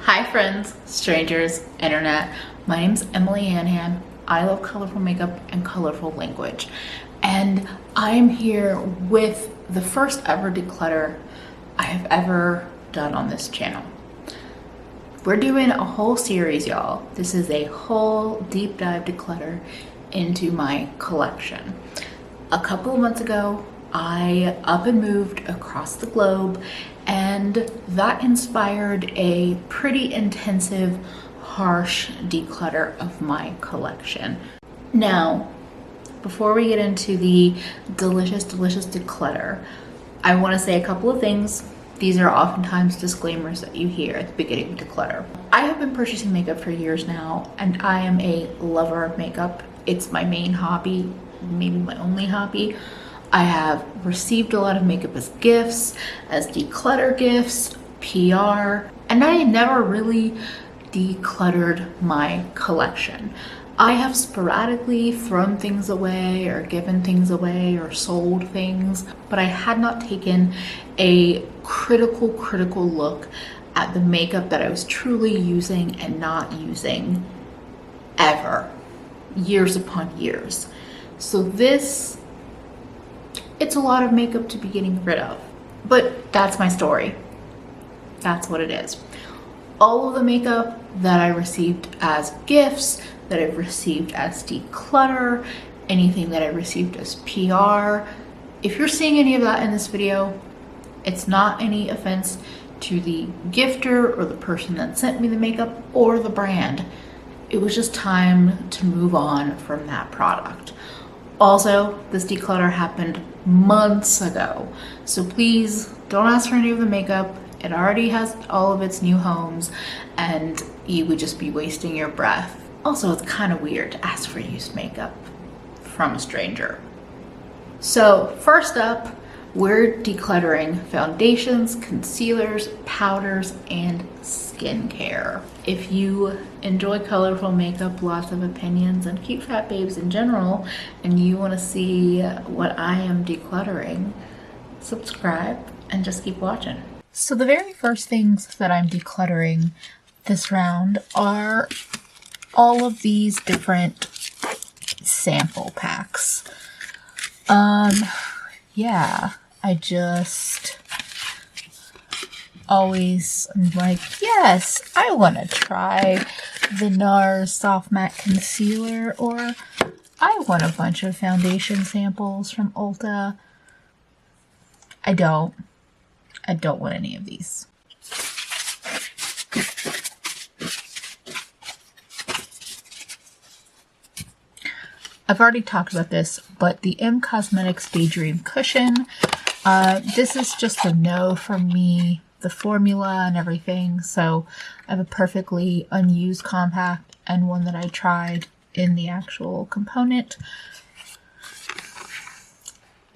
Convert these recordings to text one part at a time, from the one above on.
Hi friends, strangers, internet. My name's EmilyHanhan. I love colorful makeup and colorful language. And I'm here with the first ever declutter I have ever done on this channel. We're doing a whole series, y'all. This is a whole deep dive declutter into my collection. A couple of months ago, I up and moved across the globe, and that inspired a pretty intensive, harsh declutter of my collection. Now, before we get into the delicious declutter, I want to say a couple of things. These are oftentimes disclaimers that you hear at the beginning of declutter. I have been purchasing makeup for years now, and I am a lover of makeup. It's my main hobby, maybe my only hobby. I have received a lot of makeup as gifts, as declutter gifts, PR, and I never really decluttered my collection. I have sporadically thrown things away or given things away or sold things, but I had not taken a critical look at the makeup that I was truly using and not using ever, years upon years. So it's a lot of makeup to be getting rid of, but that's my story. That's what it is. All of the makeup that I received as gifts, that I've received as declutter, anything that I received as PR, if you're seeing any of that in this video, it's not any offense to the gifter or the person that sent me the makeup or the brand. It was just time to move on from that product. Also, this declutter happened months ago, so please don't ask for any of the makeup. It already has all of its new homes, and you would just be wasting your breath. Also, it's kind of weird to ask for used makeup from a stranger. So first up, we're decluttering foundations, concealers, powders, and skincare. If you enjoy colorful makeup, lots of opinions, and cute fat babes in general, and you want to see what I am decluttering, subscribe and just keep watching. So the very first things that I'm decluttering this round are all of these different sample packs. Yeah, I just always am like, yes, I want to try the NARS Soft Matte Concealer, or I want a bunch of foundation samples from Ulta. I don't want any of these. I've already talked about this, but the M Cosmetics Daydream Cushion, this is just a no from me, the formula and everything. So I have a perfectly unused compact and one that I tried in the actual component.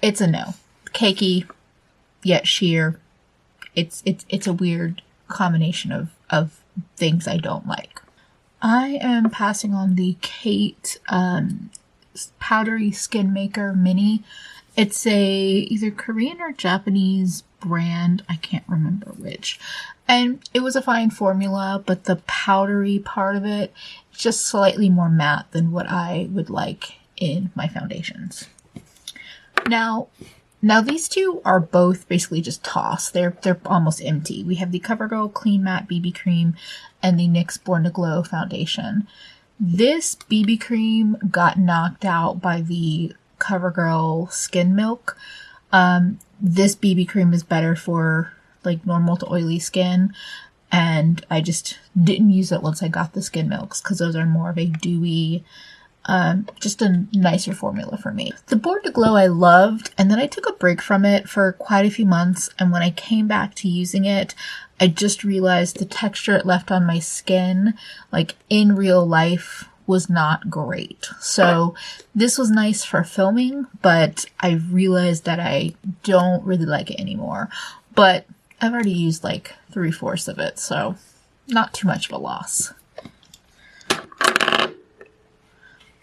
It's a no. Cakey, yet sheer. It's a weird combination of things I don't like. I am passing on the Kate Powdery Skin Maker Mini. It's either Korean or Japanese brand. I can't remember which. And it was a fine formula, but the powdery part of it is just slightly more matte than what I would like in my foundations. Now these two are both basically just tossed. They're almost empty. We have the CoverGirl Clean Matte BB Cream and the NYX Born to Glow foundation. This BB cream got knocked out by the CoverGirl Skin Milk. This BB cream is better for like normal to oily skin, and I just didn't use it once I got the Skin Milks because those are more of a dewy, just a nicer formula for me. The Born to Glow I loved, and then I took a break from it for quite a few months, and when I came back to using it, I just realized the texture it left on my skin, like in real life, was not great. So this was nice for filming, but I realized that I don't really like it anymore. But I've already used like 3/4 of it, so not too much of a loss.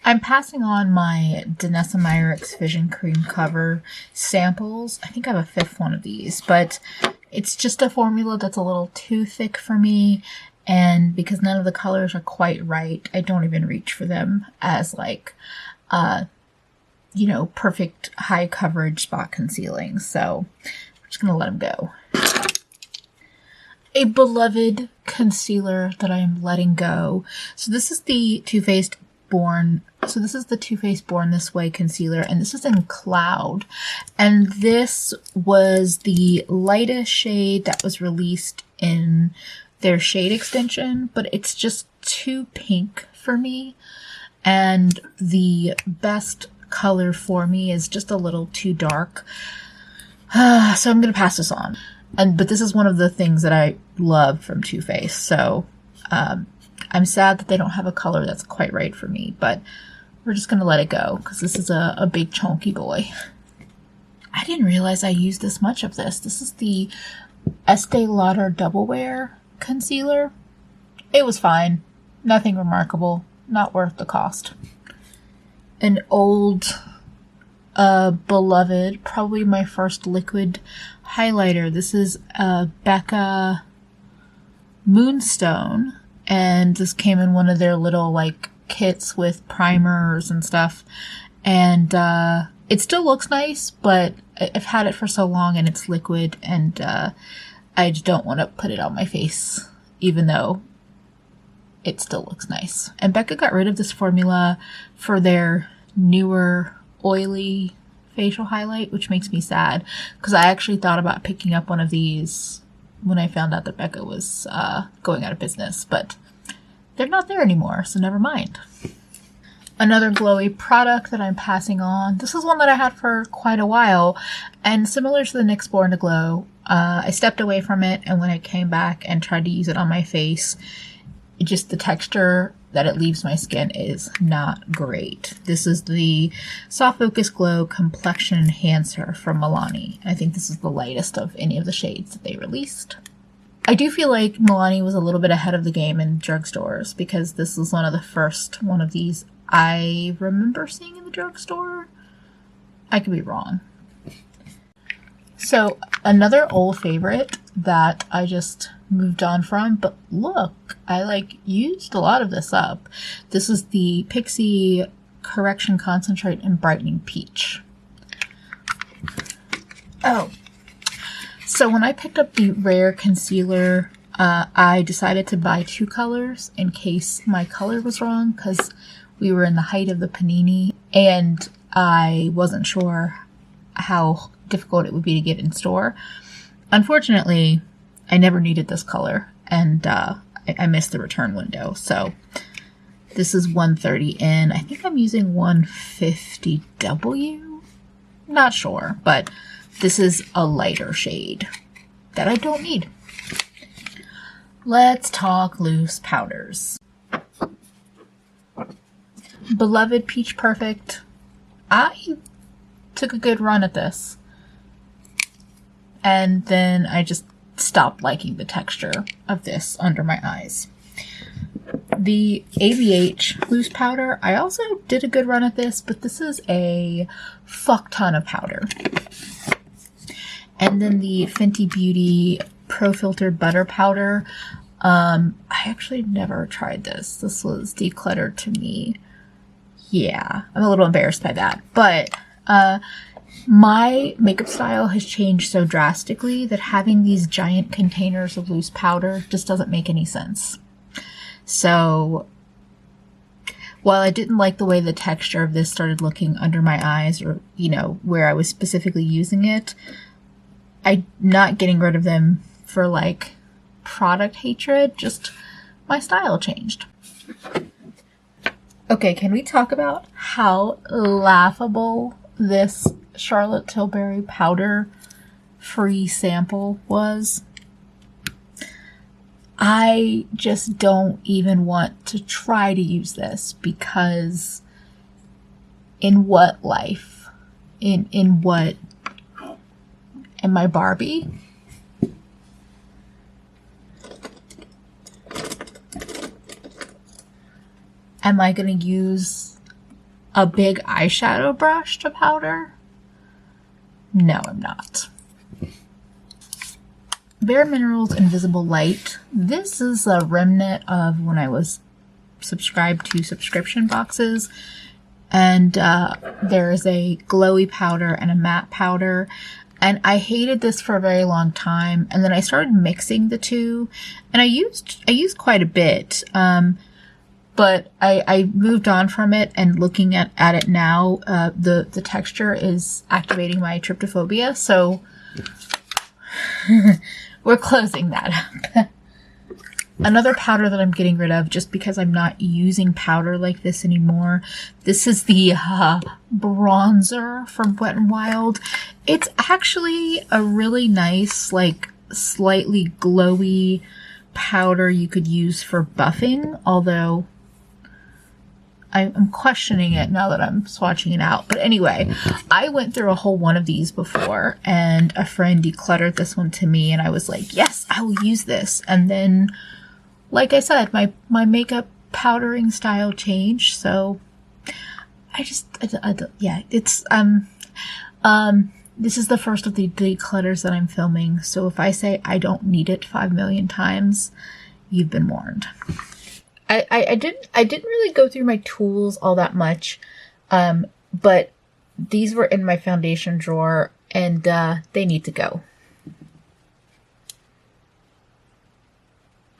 I'm passing on my Danessa Myricks Vision Cream Cover samples. I think I have a 5th one of these, but it's just a formula that's a little too thick for me, And because none of the colors are quite right, I don't even reach for them as like, you know, perfect high coverage spot concealing. So I'm just going to let them go. A beloved concealer that I am letting go. So this is the Too Faced Born This Way concealer, and this is in Cloud. And this was the lightest shade that was released in their shade extension, but it's just too pink for me. And the best color for me is just a little too dark. So I'm going to pass this on. But this is one of the things that I love from Too Faced. So I'm sad that they don't have a color that's quite right for me, but we're just going to let it go because this is a big chunky boy. I didn't realize I used this much of this. This is the Estee Lauder Double Wear concealer. It was fine. Nothing remarkable. Not worth the cost. An old, beloved, probably my first liquid highlighter. This is Becca Moonstone, and this came in one of their little like kits with primers and stuff, and it still looks nice, but I've had it for so long and it's liquid, and I just don't want to put it on my face even though it still looks nice. And Becca got rid of this formula for their newer oily facial highlight, which makes me sad because I actually thought about picking up one of these when I found out that Becca was going out of business, but they're not there anymore, so never mind. Another glowy product that I'm passing on. This is one that I had for quite a while, and similar to the NYX Born to Glow, I stepped away from it, and when I came back and tried to use it on my face, just the texture that it leaves my skin is not great. This is the Soft Focus Glow Complexion Enhancer from Milani. I think this is the lightest of any of the shades that they released. I do feel like Milani was a little bit ahead of the game in drugstores because this was one of the first one of these I remember seeing in the drugstore. I could be wrong. So another old favorite that I just moved on from, but look, I like used a lot of this up. This is the Pixi Correction Concentrate and Brightening Peach. Oh, so when I picked up the Rare Concealer, I decided to buy 2 colors in case my color was wrong because we were in the height of the panini and I wasn't sure how difficult it would be to get in store. Unfortunately, I never needed this color, and I missed the return window. So this is 130N. I think I'm using 150W. Not sure, but this is a lighter shade that I don't need. Let's talk loose powders. Beloved Peach Perfect. I took a good run at this, and then I just stopped liking the texture of this under my eyes. The ABH loose powder, I also did a good run at this, but this is a fuck ton of powder. And then the Fenty Beauty Pro Filtered Butter Powder. I actually never tried this. This was Declutter to me. Yeah, I'm a little embarrassed by that. But my makeup style has changed so drastically that having these giant containers of loose powder just doesn't make any sense. So while I didn't like the way the texture of this started looking under my eyes, or, you know, where I was specifically using it, I'm not getting rid of them for like product hatred, just my style changed. Okay, can we talk about how laughable this Charlotte Tilbury powder free sample was? I just don't even want to try to use this because in what life? In what? Am I Barbie? Am I going to use a big eyeshadow brush to powder? No, I'm not. Bare Minerals Invisible Light. This is a remnant of when I was subscribed to subscription boxes. And there is a glowy powder and a matte powder. And I hated this for a very long time. And then I started mixing the two. And I used quite a bit. But I moved on from it, and looking at it now, the texture is activating my tryptophobia. So we're closing that up. Another powder that I'm getting rid of just because I'm not using powder like this anymore. This is the bronzer from Wet n Wild. It's actually a really nice, like, slightly glowy powder you could use for buffing, although I'm questioning it now that I'm swatching it out. But anyway, I went through a whole one of these before, and a friend decluttered this one to me, and I was like, yes, I will use this. And then, like I said, my makeup powdering style changed, so yeah, it's, this is the first of the declutters that I'm filming, so if I say I don't need it 5 million times, you've been warned. I didn't really go through my tools all that much, but these were in my foundation drawer, and they need to go.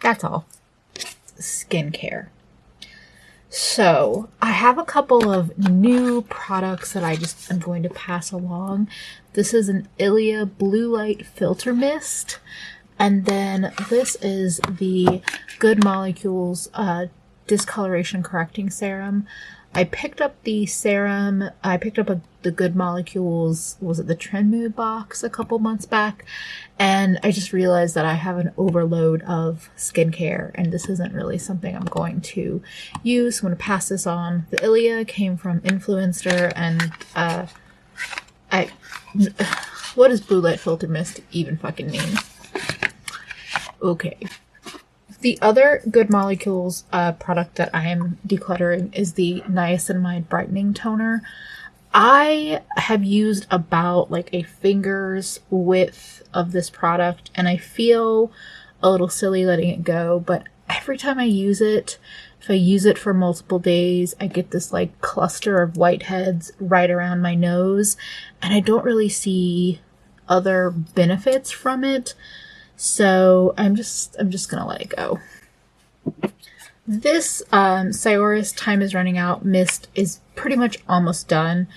That's all. Skincare. So I have a couple of new products that I just am going to pass along. This is an Ilia Blue Light Filter Mist. And then this is the Good Molecules Discoloration Correcting Serum. I picked up the serum. I picked up the Good Molecules, was it the Trend Mood box a couple months back? And I just realized that I have an overload of skincare, and this isn't really something I'm going to use. I'm going to pass this on. The Ilia came from Influencer, and what does Blue Light Filter Mist even fucking mean? Okay. The other Good Molecules product that I am decluttering is the Niacinamide Brightening Toner. I have used about like a finger's width of this product, and I feel a little silly letting it go, but every time I use it, if I use it for multiple days, I get this like cluster of whiteheads right around my nose, and I don't really see other benefits from it. So I'm just gonna let it go. This Cyoris Time Is Running Out mist is pretty much almost done.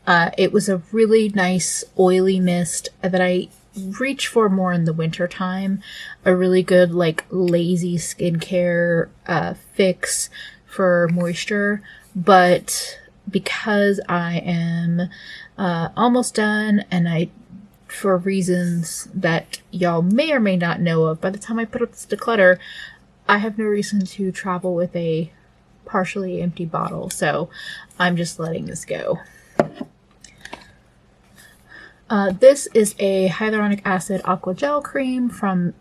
It was a really nice oily mist that I reach for more in the winter time. A really good like lazy skincare fix for moisture. But because I am almost done, and for reasons that y'all may or may not know of, by the time I put up this declutter, I have no reason to travel with a partially empty bottle, so I'm just letting this go. This is a hyaluronic acid aqua gel cream from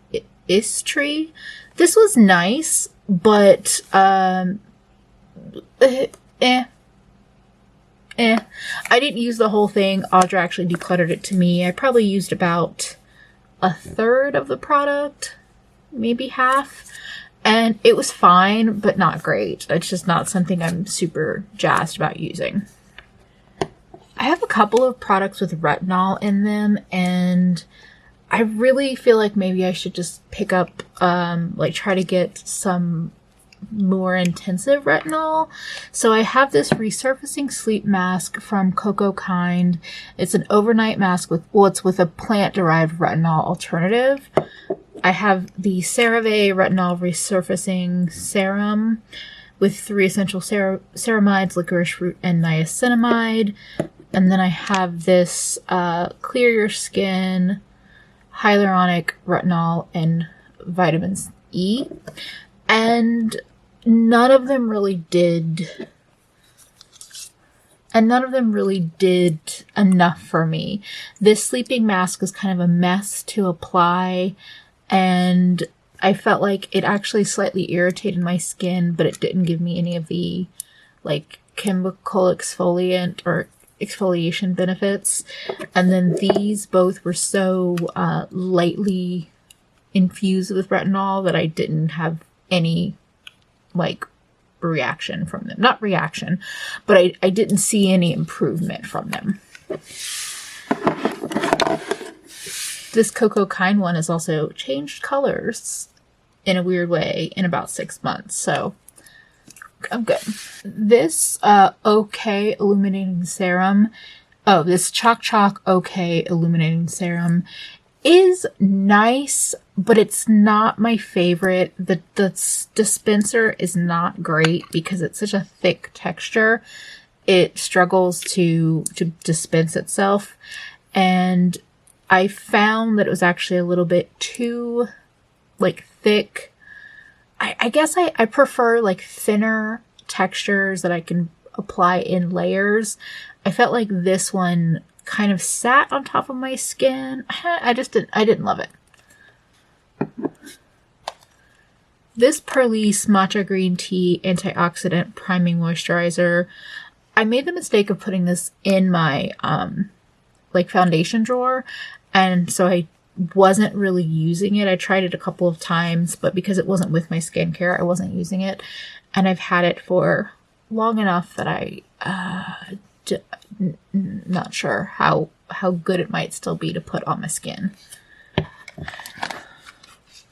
Istree. This was nice, but I didn't use the whole thing. Audra actually decluttered it to me. I probably used about a third of the product, maybe half. And it was fine, but not great. It's just not something I'm super jazzed about using. I have a couple of products with retinol in them, and I really feel like maybe I should just pick up, like try to get some more intensive retinol. So I have this resurfacing sleep mask from Coco Kind. It's an overnight mask it's with a plant-derived retinol alternative. I have the CeraVe Retinol Resurfacing Serum with 3 essential ceramides, licorice root, and niacinamide. And then I have this Clear Your Skin Hyaluronic Retinol and Vitamins E. And none of them really did enough for me. This sleeping mask is kind of a mess to apply, and I felt like it actually slightly irritated my skin, but it didn't give me any of the like chemical exfoliant or exfoliation benefits. And then these both were so lightly infused with retinol that I didn't have any like reaction from them. Not reaction, but I didn't see any improvement from them. This Cocoa Kind one has also changed colors in a weird way in about 6 months, so I'm good. This OK Illuminating Serum, this Chalk OK Illuminating Serum is nice, but it's not my favorite. The dispenser is not great because it's such a thick texture. It struggles to dispense itself, and I found that it was actually a little bit too like thick. I guess I prefer like thinner textures that I can apply in layers. I felt like this one kind of sat on top of my skin. I didn't love it. This Perlise Matcha Green Tea Antioxidant Priming Moisturizer, I made the mistake of putting this in my like foundation drawer, and so I wasn't really using it. I tried it a couple of times, but because it wasn't with my skincare, I wasn't using it, and I've had it for long enough that I not sure how good it might still be to put on my skin.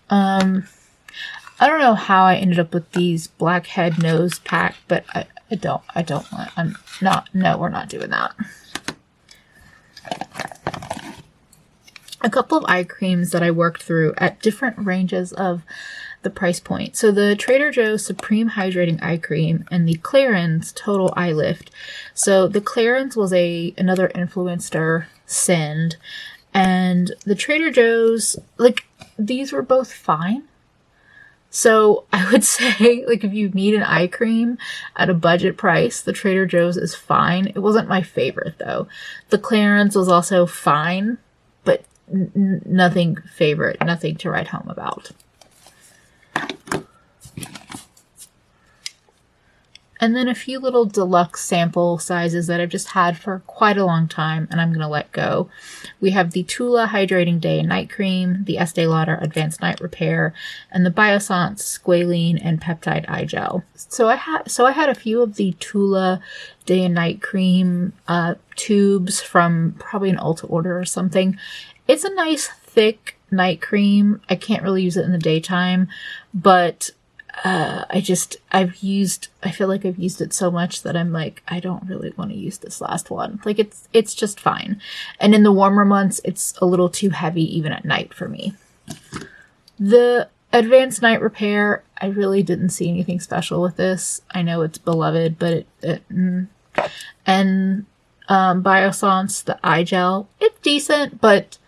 I don't know how I ended up with these blackhead nose pack, but no, we're not doing that. A couple of eye creams that I worked through at different ranges of the price point. So the Trader Joe's Supreme Hydrating Eye Cream and the Clarins Total Eye Lift. So the Clarins was another influencer send, and the Trader Joe's, like, these were both fine. So I would say, like, if you need an eye cream at a budget price, the Trader Joe's is fine. It wasn't my favorite though. The Clarins was also fine, but nothing favorite, nothing to write home about. And then a few little deluxe sample sizes that I've just had for quite a long time and I'm going to let go. We have the Tula Hydrating Day and Night Cream, the Estee Lauder Advanced Night Repair, and the Biossance Squalene and Peptide Eye Gel. So I had a few of the Tula Day and Night Cream tubes from probably an Ulta order or something. It's a nice thick night cream. I can't really use it in the daytime, but I feel like I've used it so much that I'm like, I don't really want to use this last one. Like, it's just fine. And in the warmer months, it's a little too heavy even at night for me. The Advanced Night Repair, I really didn't see anything special with this. I know it's beloved, but Biossance, the eye gel, it's decent, but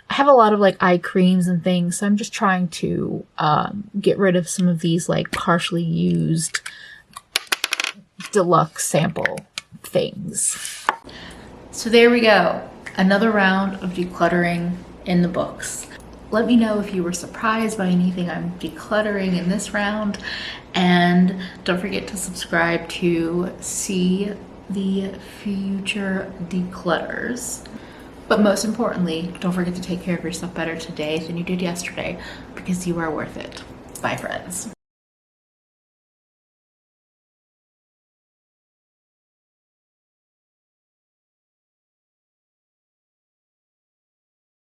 I have a lot of like eye creams and things, so I'm just trying to get rid of some of these like partially used deluxe sample things. So there we go. Another round of decluttering in the books. Let me know if you were surprised by anything I'm decluttering in this round, and don't forget to subscribe to see the future declutters. But most importantly, don't forget to take care of yourself better today than you did yesterday, because you are worth it. Bye, friends.